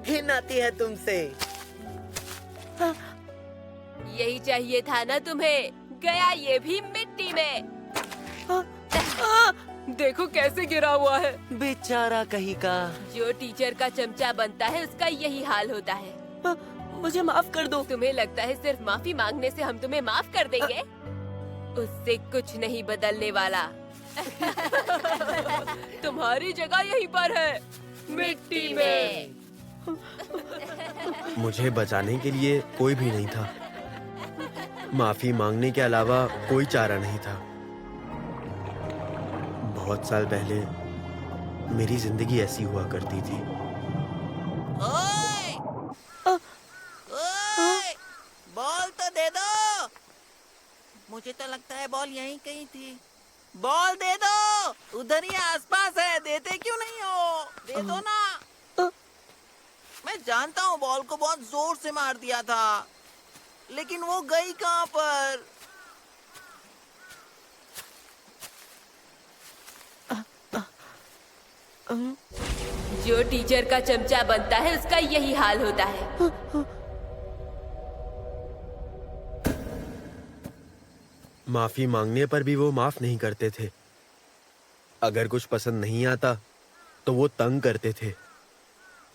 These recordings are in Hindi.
घिन आती है तुमसे। यही चाहिए था ना तुम्हें। गया ये भी मिट्टी में। देखो कैसे गिरा हुआ है। बेचारा कहीं का। जो टीचर का चमचा बनता है उसका यही हाल होता है। मुझे माफ कर दो। तुम्हें लगता है सिर्फ माफी मांगने से हम तुम्हें माफ कर देंगे? उससे कुछ नहीं बदलने वाला। तुम्हारी जगह यहीं पर है, मिट्टी में। मुझे बचाने के लिए कोई भी नहीं था। माफी मांगने के अलावा कोई चारा नहीं था। बहुत साल पहले मेरी जिंदगी ऐसी हुआ करती थी। ओए! ओए! बॉल तो दे दो। मुझे तो लगता है बॉल यहीं कहीं थी। बॉल दे दो, उधर ही आसपास है। देते क्यों नहीं हो? दे दो ना। मैं जानता हूँ बॉल को बहुत जोर से मार दिया था, लेकिन वो गई कहाँ पर? जो टीचर का चमचा बनता है उसका यही हाल होता है। माफी मांगने पर भी वो माफ नहीं करते थे। अगर कुछ पसंद नहीं आता तो वो तंग करते थे।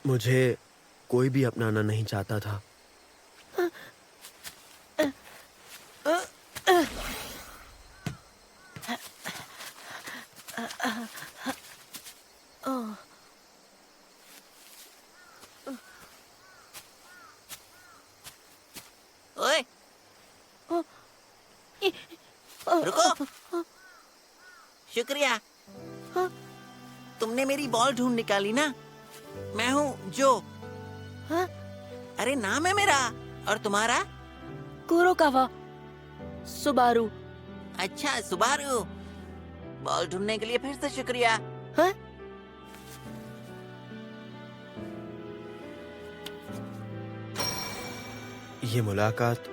मुझे कोई भी अपनाना नहीं चाहता था। ओए! रुको। शुक्रिया। तुमने मेरी बॉल ढूंढ निकाली ना। मैं हूँ जो। अरे नाम है मेरा। और तुम्हारा? Kurokawa Subaru. अच्छा, सुबारू। बॉल ढूंढने के लिए फिर से शुक्रिया। हाँ? ये मुलाकात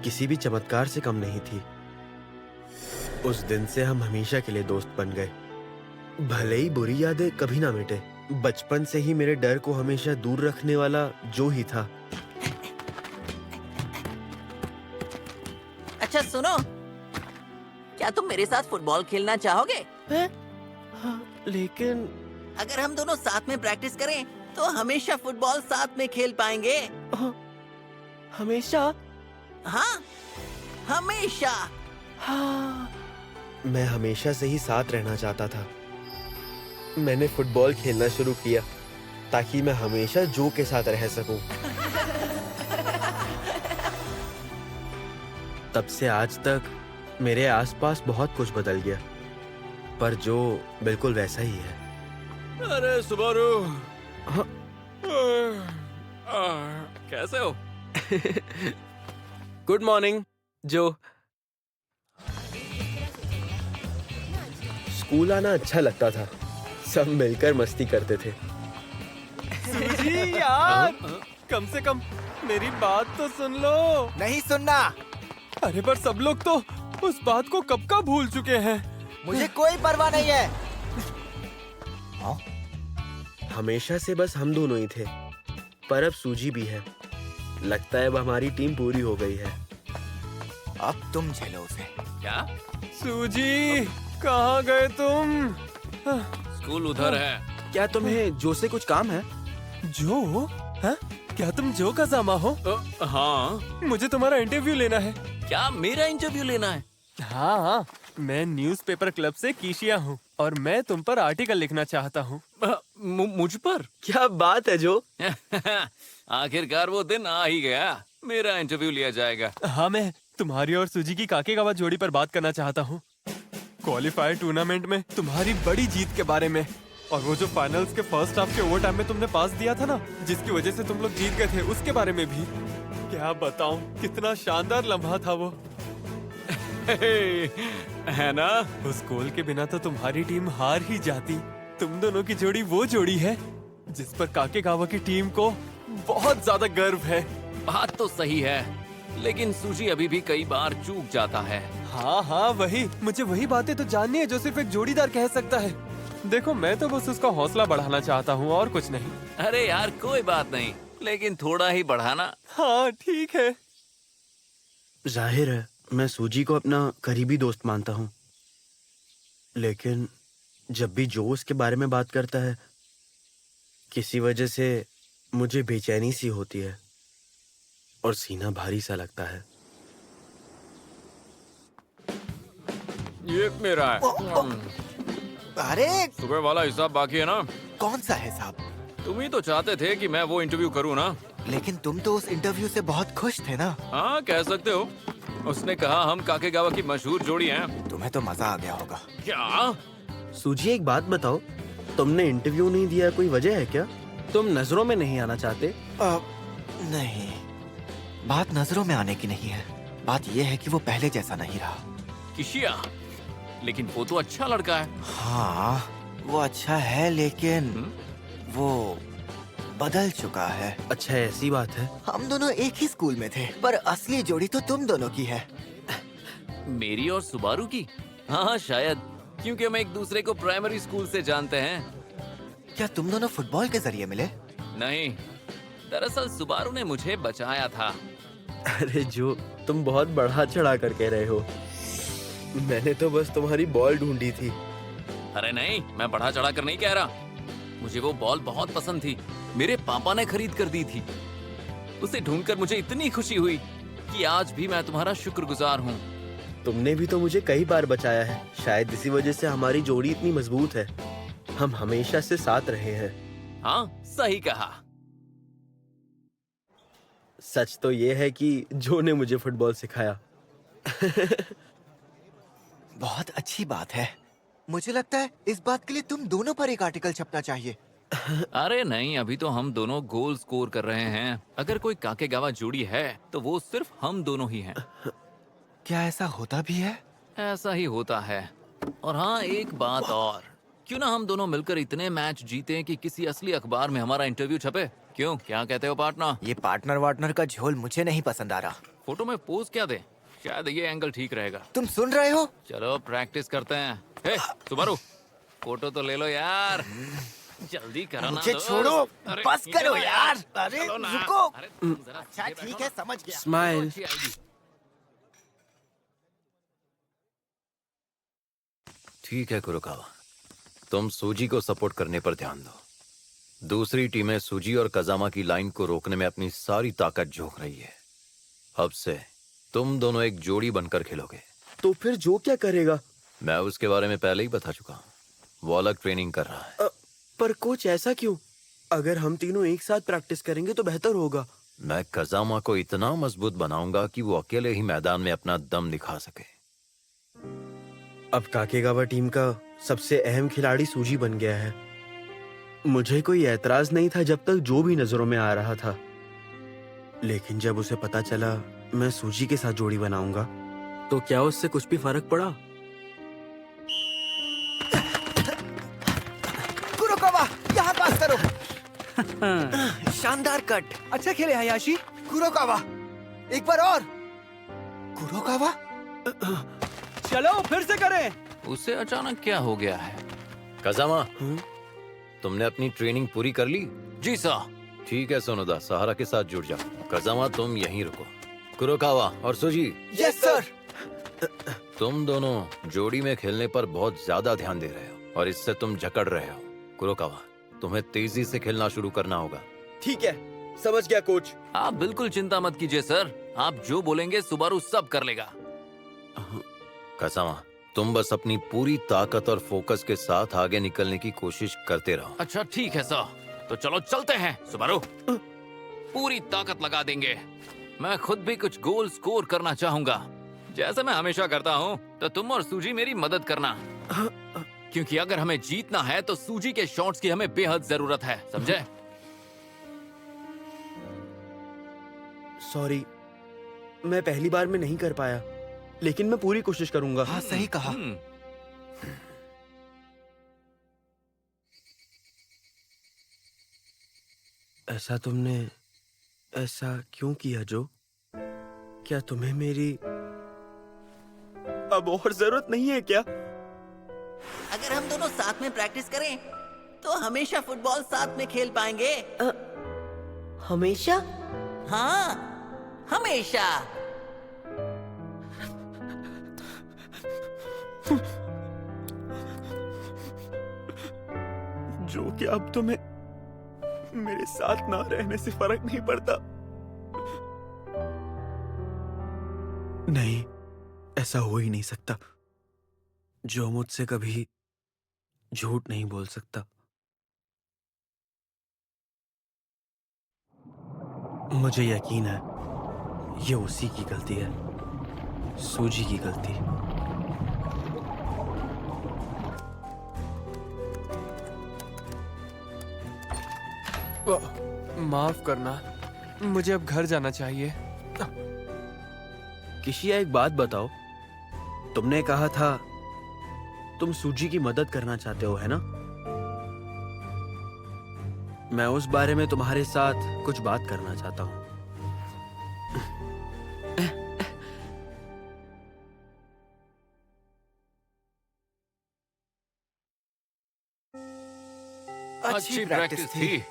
किसी भी चमत्कार से कम नहीं थी। उस दिन से हम हमेशा के लिए दोस्त बन गए। भले ही बुरी यादें कभी ना मिटे। बचपन से ही मेरे डर को हमेशा दूर रखने वाला जो ही था। अच्छा सुनो, क्या तुम मेरे साथ फुटबॉल खेलना चाहोगे? हाँ, लेकिन अगर हम दोनों साथ में प्रैक्टिस करें तो हमेशा फुटबॉल साथ में खेल पाएंगे। हमेशा। हाँ, हमेशा। हाँ। मैं हमेशा से ही साथ रहना चाहता था। मैंने फुटबॉल खेलना शुरू किया ताकि मैं हमेशा जो के साथ रह सकूं। तब से आज तक मेरे आसपास बहुत कुछ बदल गया, पर जो बिल्कुल वैसा ही है। अरे सुबारू। हाँ। कैसे हो? गुड मॉर्निंग जो। स्कूल आना अच्छा लगता था। सब मिलकर मस्ती करते थे। सूजी यार, कम से कम मेरी बात तो सुन लो। नहीं सुनना। अरे पर सब लोग तो उस बात को कब का भूल चुके हैं। मुझे कोई परवाह नहीं है। हमेशा से बस हम दोनों ही थे, पर अब सूजी भी है। लगता है अब हमारी टीम पूरी हो गई है। अब तुम झेलो उसे। क्या? सूजी, कहाँ गए तुम? स्कूल उधर है। क्या तुम्हें जो से कुछ काम है? जो? हाँ? क्या तुम जो का जामा हो? हाँ। मुझे तुम्हारा इंटरव्यू लेना है। क्या मेरा इंटरव्यू लेना है? हाँ, मैं न्यूज़पेपर क्लब से कीशिया हूँ और मैं तुम पर आर्टिकल लिखना चाहता हूँ। मुझ पर? क्या बात है जो। आखिरकार वो दिन आ ही गया। मेरा इंटरव्यू लिया जाएगा। हाँ, मैं तुम्हारी और सूजी की काकेगावा जोड़ी पर बात करना चाहता हूँ। क्वालिफायर टूर्नामेंट में तुम्हारी बड़ी जीत के बारे में, और वो जो फाइनल्स के फर्स्ट हाफ के ओवर टाइम में तुमने पास दिया था ना, जिसकी वजह से तुम लोग जीत गए थे, उसके बारे में भी। क्या बताऊं, कितना शानदार लम्हा था वो। है ना? उस गोल के बिना तो तुम्हारी टीम हार ही जाती। तुम दोनों की जोड़ी वो जोड़ी है जिस पर काकेगावा की टीम को बहुत ज्यादा गर्व है। बात तो सही है, लेकिन सूजी अभी भी कई बार चूक जाता है। हाँ हाँ वही, मुझे वही बातें तो जाननी है जो सिर्फ एक जोड़ीदार कह सकता है। देखो मैं तो बस उसका हौसला बढ़ाना चाहता हूँ और कुछ नहीं। अरे यार कोई बात नहीं, लेकिन थोड़ा ही बढ़ाना। हाँ ठीक है। जाहिर है मैं सूजी को अपना करीबी दोस्त मानता हूँ, लेकिन जब भी जो उसके बारे में बात करता है किसी वजह से मुझे बेचैनी सी होती है और सीना भारी सा लगता है। ये मेरा है। अरे सुबह वाला हिसाब बाकी है ना? कौन सा है साहब? तुम ही तो चाहते थे कि मैं वो इंटरव्यू करूँ ना? लेकिन तुम तो उस इंटरव्यू से बहुत खुश थे ना। हाँ कह सकते हो। उसने कहा हम काकेगावा की मशहूर जोड़ी हैं। तुम्हें तो मजा आ गया होगा। क्या? सूजी एक बात बताओ, तुमने इंटरव्यू नहीं दिया, कोई वजह है क्या? तुम नजरों में नहीं आना चाहते? नहीं, बात नजरों में आने की नहीं है। बात यह है कि वो पहले जैसा नहीं रहा। किशिया, लेकिन वो तो अच्छा लड़का है। हाँ वो अच्छा है, लेकिन वो बदल चुका है। अच्छा ऐसी बात है। हम दोनों एक ही स्कूल में थे, पर असली जोड़ी तो तुम दोनों की है। मेरी और सुबारू की? हाँ शायद, क्योंकि हम एक दूसरे को प्राइमरी स्कूल से जानते हैं। क्या तुम दोनों फुटबॉल के जरिए मिले? नहीं, दरअसल सुबारू ने मुझे बचाया था। अरे जो, तुम बहुत बढ़ा चढ़ा कर कह रहे हो। मैंने तो बस तुम्हारी बॉल ढूंढी थी। अरे नहीं, मैं बढ़ा चढ़ा कर नहीं कह रहा। मुझे वो बॉल बहुत पसंद थी, मेरे पापा ने खरीद कर दी थी। उसे ढूंढकर मुझे इतनी खुशी हुई कि आज भी मैं तुम्हारा शुक्रगुजार हूँ। तुमने भी तो मुझे कई बार बचाया है, शायद इसी वजह से हमारी जोड़ी इतनी मजबूत है। हम हमेशा से साथ रहे हैं। हाँ सही कहा। सच तो ये है कि जो ने मुझे फुटबॉल सिखाया। बहुत अच्छी बात है। मुझे लगता है इस बात के लिए तुम दोनों पर एक आर्टिकल छपना चाहिए। अरे नहीं, अभी तो हम दोनों गोल स्कोर कर रहे हैं। अगर कोई काकेगावा जोड़ी है तो वो सिर्फ हम दोनों ही हैं। क्या ऐसा होता भी है? ऐसा ही होता है। और हाँ एक बात और, क्यों ना हम दोनों मिलकर इतने मैच जीते कि किसी असली अखबार में हमारा इंटरव्यू छपे? क्यों, क्या कहते हो पार्टनर? ये पार्टनर वार्टनर का झोल मुझे नहीं पसंद आ रहा। फोटो में पोज क्या दे? शायद ये एंगल ठीक रहेगा। तुम सुन रहे हो? चलो प्रैक्टिस करते हैं। हे सुबारू, फोटो तो ले लो यार, जल्दी करो ना। मुझे दोस्त। छोड़ो, अरे, बस ये करो लो यार। अरे चलो ना। रुको। अरे, तुम जरा अच्छा सीधे ठीक बैठो है, ना। समझ गया। स्माइल। अच्छी आएगी। ठीक है कुरोकावा, तुम सूजी को सपोर्ट करने पर ध्यान दो। दूसरी टीमें सूजी और कजामा की लाइन को रोकने में अपनी सारी ताकत झोंक रही है। अब से तुम दोनों एक जोड़ी बनकर खेलोगे। तो फिर जो क्या करेगा? मैं उसके बारे में पहले ही बता चुका हूँ। वो अलग ट्रेनिंग कर रहा है। पर कोच ऐसा क्यों? अगर हम तीनों एक साथ प्रैक्टिस करेंगे तो बेहतर होगा। मैं कजामा को इतना मजबूत बनाऊंगा कि वो अकेले ही मैदान में अपना दम दिखा सके। अब काकेगावा टीम का सबसे अहम खिलाड़ी सूजी बन गया है। मुझे कोई ऐतराज नहीं था जब तक जो भी नजरों में आ रहा था, लेकिन जब उसे पता चला मैं सूजी के साथ जोड़ी बनाऊंगा तो क्या उससे कुछ भी फर्क पड़ा? कुरोकावा, यहाँ पास करो। शानदार कट। अच्छा खेले हयाशी। कुरोकावा, एक बार और। कुरोकावा, चलो फिर से करें। उसे अचानक क्या हो गया है? कजामा, तुमने अपनी ट्रेनिंग पूरी कर ली? जी सर। ठीक है सोनोदा, सहारा के साथ जुड़ जाओ। कजामा तुम यहीं रुको। कुरोकावा और सूजी, यस सर। तुम दोनों जोड़ी में खेलने पर बहुत ज्यादा ध्यान दे रहे हो और इससे तुम जकड़ रहे हो। कुरोकावा, तुम्हें तेजी से खेलना शुरू करना होगा। ठीक है, समझ गया कोच। आप बिल्कुल चिंता मत कीजिए सर, आप जो बोलेंगे सुबारू सब कर लेगा। कजामा, तुम बस अपनी पूरी ताकत और फोकस के साथ आगे निकलने की कोशिश करते रहो। अच्छा ठीक है सर, तो चलो चलते हैं। सुबारू, पूरी ताकत लगा देंगे। मैं खुद भी कुछ गोल स्कोर करना चाहूंगा, जैसे मैं हमेशा करता हूँ। तो तुम और सूजी मेरी मदद करना, क्योंकि अगर हमें जीतना है तो सूजी के शॉट्स की हमें बेहद जरूरत है, समझे? सॉरी, मैं पहली बार में नहीं कर पाया, लेकिन मैं पूरी कोशिश करूंगा। हाँ सही कहा। ऐसा तुमने ऐसा क्यों किया जो? क्या तुम्हें मेरी अब और जरूरत नहीं है क्या? अगर हम दोनों साथ में प्रैक्टिस करें तो हमेशा फुटबॉल साथ में खेल पाएंगे। हमेशा? हाँ, हमेशा। जो कि अब तुम्हें मेरे साथ ना रहने से फर्क नहीं पड़ता। नहीं, ऐसा हो ही नहीं सकता। जो मुझसे कभी झूठ नहीं बोल सकता। मुझे यकीन है ये उसी की गलती है, सूजी की गलती। माफ करना, मुझे अब घर जाना चाहिए। किशिया, एक बात बताओ, तुमने कहा था तुम सूजी की मदद करना चाहते हो, है ना? मैं उस बारे में तुम्हारे साथ कुछ बात करना चाहता हूँ। अच्छी प्रैक्टिस थी।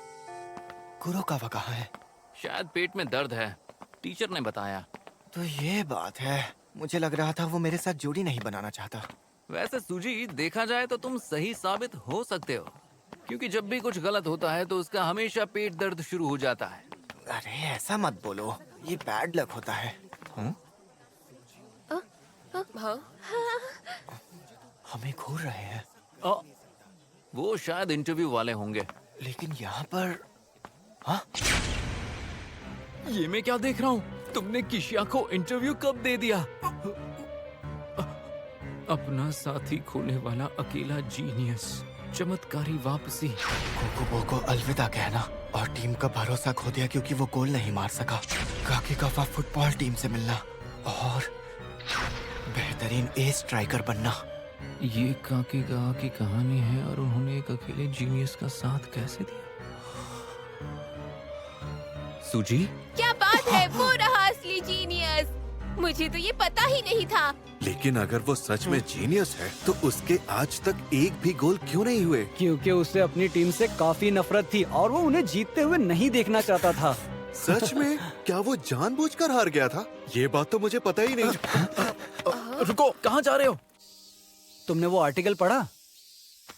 कुरोकावा कहाँ है? शायद पेट में दर्द है, टीचर ने बताया। तो ये बात है, मुझे लग रहा था वो मेरे साथ जोड़ी नहीं बनाना चाहता। वैसे सूजी, देखा जाए तो तुम सही साबित हो सकते हो, क्योंकि जब भी कुछ गलत होता है तो उसका हमेशा पेट दर्द शुरू हो जाता है। अरे ऐसा मत बोलो, ये बैड लक होता है। हाँ, हमें घूर रहे हैं, वो शायद इंटरव्यू वाले होंगे। लेकिन यहाँ पर हाँ? ये मैं क्या देख रहा हूँ? तुमने किशिया को इंटरव्यू कब दे दिया? अपना साथी खोने वाला अकेला जीनियस, चमत्कारी वापसी। कोकोबो को अलविदा कहना और टीम का भरोसा खो दिया क्योंकि वो गोल नहीं मार सका। काकीगावा फुटबॉल टीम से मिलना और बेहतरीन एस स्ट्राइकर बनना। ये काकीगावा की कहानी है और उन्होंने एक अकेले जीनियस का साथ कैसे दिया? सूजी, क्या बात है, वो रहा असली जीनियस। मुझे तो ये पता ही नहीं था। लेकिन अगर वो सच में जीनियस है तो उसके आज तक एक भी गोल क्यों नहीं हुए? क्योंकि उसे अपनी टीम से काफी नफरत थी और वो उन्हें जीतते हुए नहीं देखना चाहता था। सच में? क्या वो जानबूझकर हार गया था? ये बात तो मुझे पता ही नहीं। रुको, कहाँ जा रहे हो? तुमने वो आर्टिकल पढ़ा?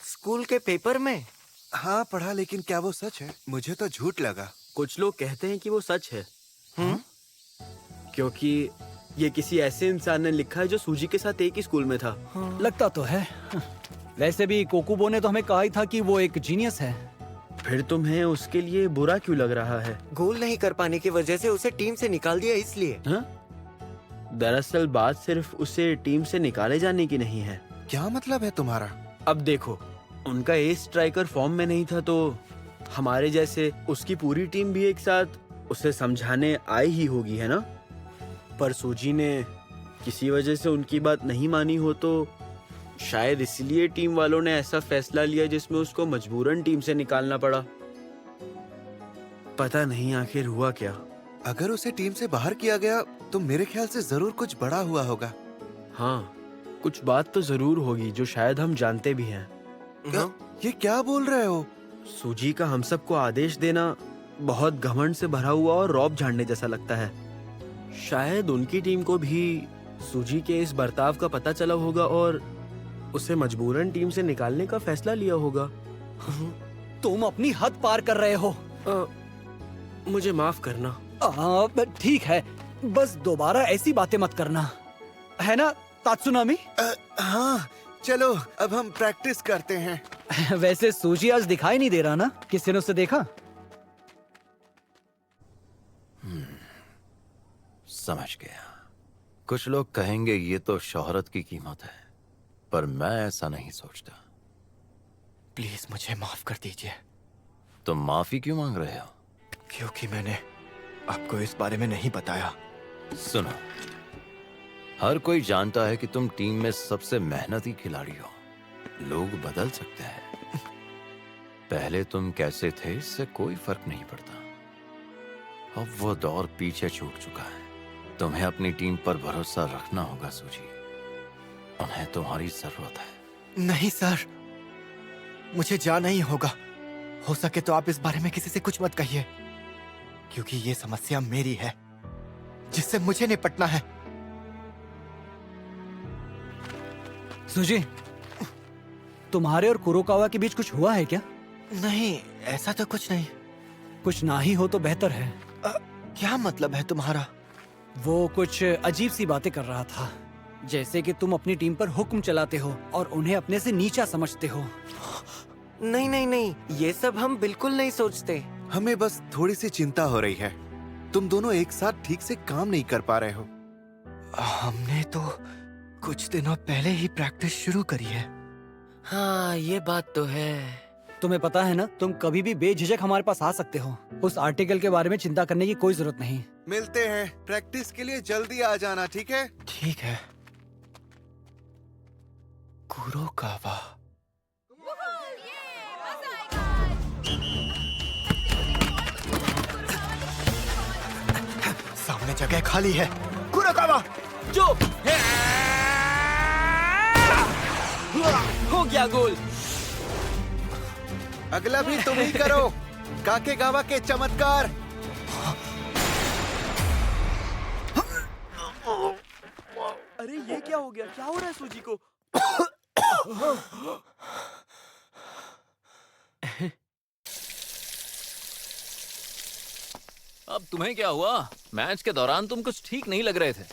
स्कूल के पेपर में? हाँ पढ़ा, लेकिन क्या वो सच है? मुझे तो झूठ लगा। कुछ लोग कहते हैं कि वो सच है। क्योंकि ये किसी ऐसे इंसान ने लिखा है जो सूजी के साथ एक ही स्कूल में था। लगता तो है। वैसे भी कोकुबो ने तो हमें कहा ही था कि वो एक जीनियस है। फिर तुम्हें उसके लिए बुरा क्यों लग रहा है? गोल नहीं कर पाने की वजह से उसे टीम से निकाल दिया इसलिए। हाँ? दरअसल बात सिर्फ उसे टीम से निकाले जाने की नहीं है। क्या मतलब है तुम्हारा? अब देखो, उनका एस स्ट्राइकर फॉर्म में नहीं था तो हमारे जैसे उसकी पूरी टीम भी एक साथ उसे समझाने आई ही होगी, है ना? पर सूजी ने किसी वजह से उनकी बात नहीं मानी हो तो शायद इसलिए टीम वालों ने ऐसा फैसला लिया जिसमें उसको मजबूरन टीम से निकालना पड़ा। पता नहीं आखिर हुआ क्या। अगर उसे टीम से बाहर किया गया तो मेरे ख्याल से जरूर कुछ बड़ा हुआ होगा। हाँ, कुछ बात तो जरूर होगी जो शायद हम जानते भी हैं। ये क्या बोल रहे हो? सूजी का हम सबको आदेश देना बहुत घमंड से भरा हुआ और रौब झाड़ने जैसा लगता है। शायद उनकी टीम को भी सूजी के इस बर्ताव का पता चला होगा और उसे मजबूरन टीम से निकालने का फैसला लिया होगा। तुम अपनी हद पार कर रहे हो। मुझे माफ करना। ठीक है, बस दोबारा ऐसी बातें मत करना, है ना तात्सुनामी? हाँ, चलो अब हम प्रैक्टिस करते हैं। वैसे सूजी आज दिखाई नहीं दे रहा ना? किसी ने उसे देखा? समझ गया। कुछ लोग कहेंगे ये तो शोहरत की कीमत है, पर मैं ऐसा नहीं सोचता। प्लीज मुझे माफ कर दीजिए। तुम माफी क्यों मांग रहे हो? क्योंकि मैंने आपको इस बारे में नहीं बताया। सुनो, हर कोई जानता है कि तुम टीम में सबसे मेहनती खिलाड़ी हो। लोग बदल सकते हैं। पहले तुम कैसे थे इससे कोई फर्क नहीं पड़ता। अब वो दौर पीछे छूट चुका है। तुम्हें अपनी टीम पर भरोसा रखना होगा सूजी। उन्हें तुम्हारी जरूरत है। नहीं सर, मुझे जाना ही होगा। हो सके तो आप इस बारे में किसी से कुछ मत कहिए, क्योंकि ये समस्या मेरी है जिससे मुझे निपटना है। सुजी, तुम्हारे और कुरोकावा के बीच कुछ हुआ है क्या? नहीं, ऐसा तो कुछ नहीं। कुछ ना ही हो तो बेहतर है। क्या मतलब है तुम्हारा? वो कुछ अजीब सी बातें कर रहा था, जैसे कि तुम अपनी टीम पर हुक्म चलाते हो और उन्हें अपने से नीचा समझते हो। नहीं नहीं नहीं, ये सब हम बिल्कुल नहीं सोचते। हमें बस थोड़ी सी चिंता हो रही है। तुम दोनों एक साथ ठीक से काम नहीं कर पा रहे हो। हमने तो कुछ दिनों पहले ही प्रैक्टिस शुरू करी है। हाँ, ये बात तो है। तुम्हें पता है ना, तुम कभी भी बेझिझक हमारे पास आ सकते हो। उस आर्टिकल के बारे में चिंता करने की कोई जरूरत नहीं। मिलते हैं। प्रैक्टिस के लिए जल्दी आ जाना, ठीक है? ठीक है। कुरोकावा। सामने जगह खाली है। कुरोकावा, जो हो गया गोल। अगला भी तुम ही करो। काकेगावा के चमत्कार। अरे ये क्या हो गया? क्या हो रहा है सूजी को? अब तुम्हें क्या हुआ? मैच के दौरान तुम कुछ ठीक नहीं लग रहे थे।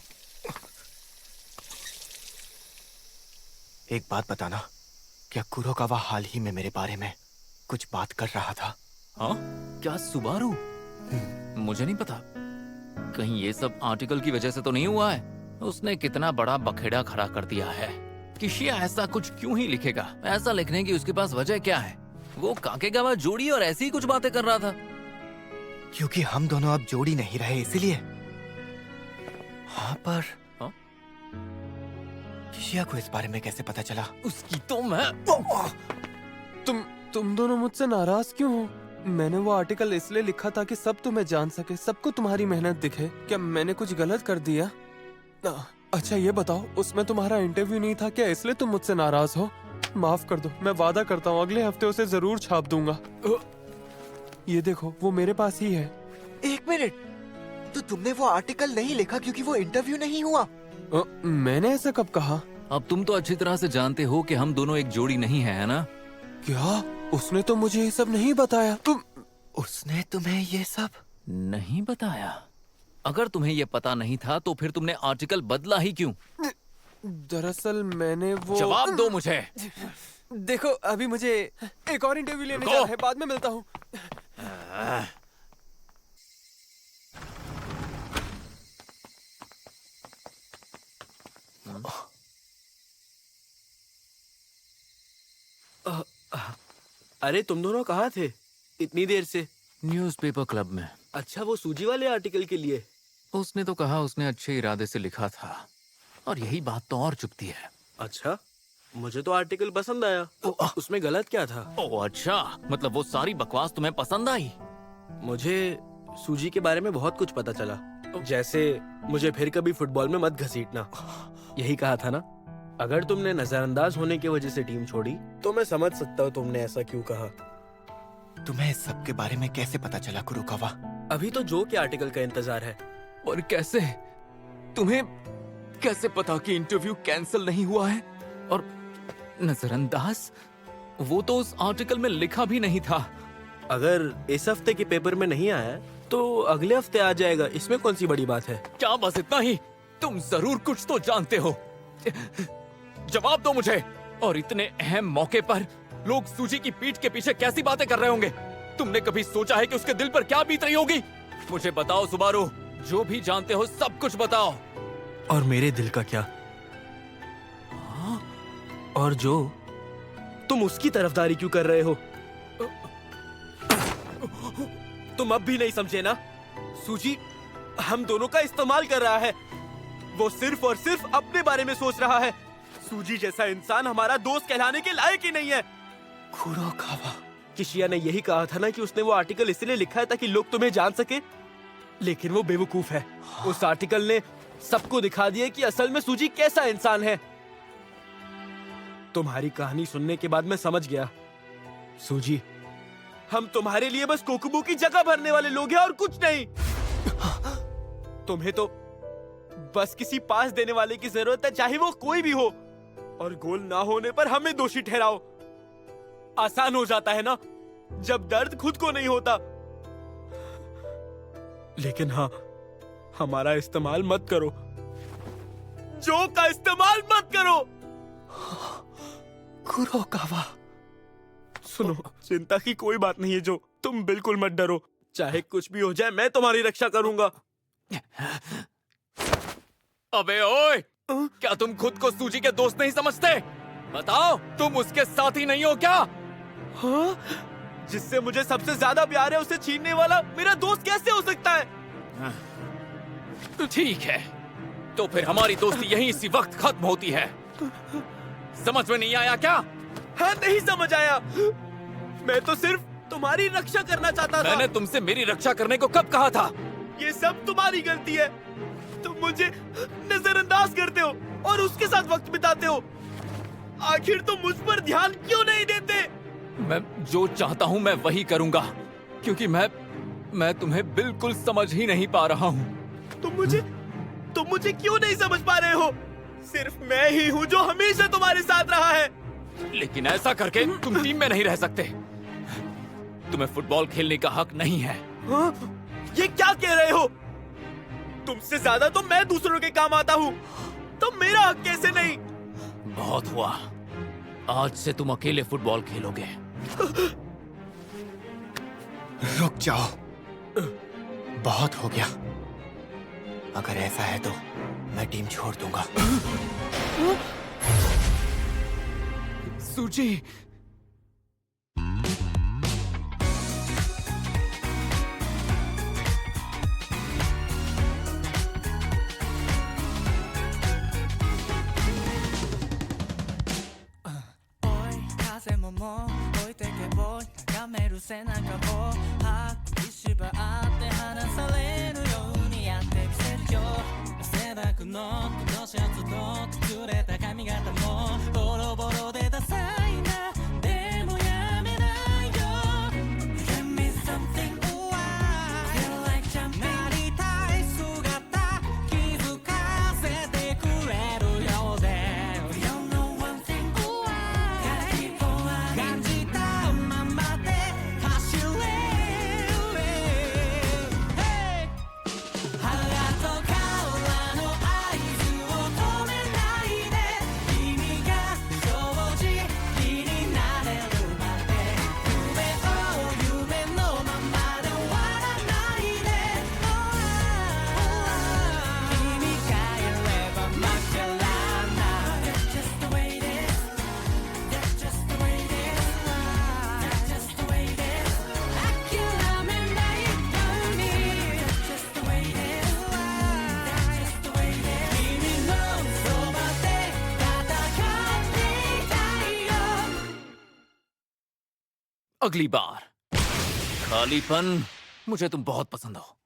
एक बात बताना, क्या कुरोकावा हाल ही में मेरे बारे में कुछ बात कर रहा था? हाँ? क्या सुबारू? मुझे नहीं पता। कहीं ये सब आर्टिकल की वजह से तो नहीं हुआ है? उसने कितना बड़ा बखेड़ा खड़ा कर दिया है। किशिया ऐसा कुछ क्यों ही लिखेगा? ऐसा लिखने की उसके पास वजह क्या है? वो काकेगावा जोड़ी और ऐसी ही कुछ बातें कर रहा था। क्योंकि हम दोनों अब जोड़ी नहीं रहे, इसलिए। हाँ, पर हाँ? किशिया को इस बारे में कैसे पता चला? उसकी तो मैं तुम दोनों मुझसे नाराज क्यों हो? मैंने वो आर्टिकल इसलिए लिखा था कि सब तुम्हें जान सके, सबको तुम्हारी मेहनत दिखे। क्या मैंने कुछ गलत कर दिया? अच्छा ये बताओ, उसमें तुम्हारा इंटरव्यू नहीं था क्या? इसलिए तुम मुझसे नाराज हो? माफ कर दो, मैं वादा करता हूँ अगले हफ्ते उसे जरूर छाप दूंगा। ये देखो, वो मेरे पास ही है। एक मिनट, तो तुमने वो आर्टिकल नहीं लिखा क्योंकि वो इंटरव्यू नहीं हुआ? मैंने ऐसा कब कहा? अब तुम तो अच्छी तरह से जानते हो कि हम दोनों एक जोड़ी नहीं है ना? क्या? उसने तो मुझे ये सब नहीं बताया। उसने तुम्हें ये सब नहीं बताया? अगर तुम्हें ये पता नहीं था तो फिर तुमने आर्टिकल बदला ही क्यों? दरअसल मैंने वो... जवाब दो मुझे। देखो, अभी मुझे एक और इंटरव्यू लेने जाना है, बाद में मिलता हूँ। अरे तुम दोनों कहाँ थे इतनी देर से? न्यूज़पेपर क्लब में। अच्छा, वो सूजी वाले आर्टिकल के लिए? उसने तो कहा उसने अच्छे इरादे से लिखा था, और यही बात तो और चुभती है। अच्छा, मुझे तो आर्टिकल पसंद आया। उसमें गलत क्या था? ओह अच्छा, मतलब वो सारी बकवास तुम्हें पसंद आई? मुझे सूजी के बारे में बहुत कुछ पता चला। जैसे मुझे फिर कभी फुटबॉल में मत घसीटना, यही कहा था ना? अगर तुमने नजरअंदाज होने की वजह से टीम छोड़ी तो मैं समझ सकता हूँ तुमने ऐसा क्यों कहा। तुम्हें इस सब के बारे में कैसे पता चला कुरोकावा? अभी तो जो के आर्टिकल का इंतजार है। और कैसे? तुम्हें कैसे पता कि इंटरव्यू कैंसिल नहीं हुआ है? और नजरअंदाज, वो तो उस आर्टिकल में लिखा भी नहीं था। अगर इस हफ्ते के पेपर में नहीं आया तो अगले हफ्ते आ जाएगा, इसमें कौन सी बड़ी बात है? क्या बस इतना ही? तुम जरूर कुछ तो जानते हो। जवाब दो मुझे। और इतने अहम मौके पर लोग सूजी की पीठ के पीछे कैसी बातें कर रहे होंगे? तुमने कभी सोचा है कि उसके दिल पर क्या बीत रही होगी? मुझे बताओ सुबारू, जो भी जानते हो सब कुछ बताओ। और मेरे दिल का क्या? और जो तुम उसकी तरफदारी क्यों कर रहे हो? तुम अब भी नहीं समझे ना? सूजी हम दोनों का इस्तेमाल कर रहा है। वो सिर्फ और सिर्फ अपने बारे में सोच रहा है। सूजी जैसा इंसान हमारा दोस्त कहलाने के लायक ही नहीं है। कुरोकावा, किशिया ने यही कहा था ना कि उसने वो आर्टिकल इसलिए लिखा है ताकि लोग तुम्हें जान सके, लेकिन वो बेवकूफ है। उस आर्टिकल ने सबको दिखा दिया कि असल में सूजी कैसा इंसान है। तुम्हारी कहानी सुनने के बाद मैं समझ गया सूजी, हम तुम्हारे लिए बस कोकुबू की जगह भरने वाले लोग हैं और कुछ नहीं। तुम्हें तो बस किसी पास देने वाले की जरूरत है, चाहे वो कोई भी हो, और गोल ना होने पर हमें दोषी ठहराओ। आसान हो जाता है ना जब दर्द खुद को नहीं होता। लेकिन हाँ, हमारा इस्तेमाल मत करो, जोक का इस्तेमाल मत करो। कुरोकावा, सुनो, चिंता की कोई बात नहीं है जो, तुम बिल्कुल मत डरो। चाहे कुछ भी हो जाए मैं तुम्हारी रक्षा करूंगा। अबे ओए, क्या तुम खुद को सूजी के दोस्त नहीं समझते? बताओ, तुम उसके साथी नहीं हो क्या? हाँ? जिससे मुझे सबसे ज्यादा प्यार है उसे छीनने वाला मेरा दोस्त कैसे हो सकता है? ठीक है, तो फिर हमारी दोस्ती यहीं इसी वक्त खत्म होती है। समझ में नहीं आया क्या? हाँ, नहीं समझ आया। मैं तो सिर्फ तुम्हारी रक्षा करना चाहता था। मैंने तुमसे मेरी रक्षा करने को कब कहा था? ये सब तुम्हारी गलती है। तुम मुझे नजरअंदाज करते हो और उसके साथ वक्त बिताते हो। आखिर तुम मुझ पर ध्यान क्यों नहीं देते? मैं जो चाहता हूँ मैं वही करूँगा, क्योंकि मैं तुम्हें बिल्कुल समझ ही नहीं पा रहा हूँ। तुम मुझे क्यों नहीं समझ पा रहे हो? सिर्फ मैं ही हूँ जो हमेशा तुम्हारे साथ रहा है। लेकिन ऐसा करके तुम टीम में नहीं रह सकते। तुम्हें फुटबॉल खेलने का हक नहीं है। हाँ? ये क्या कह रहे हो? तुमसे ज्यादा तो मैं दूसरों के काम आता हूँ, तो मेरा हक कैसे नहीं? बहुत हुआ, आज से तुम अकेले फुटबॉल खेलोगे। रुक जाओ, बहुत हो गया। अगर ऐसा है तो मैं टीम छोड़ दूंगा। सूजी, अगली बार खालीपन, मुझे तुम बहुत पसंद हो।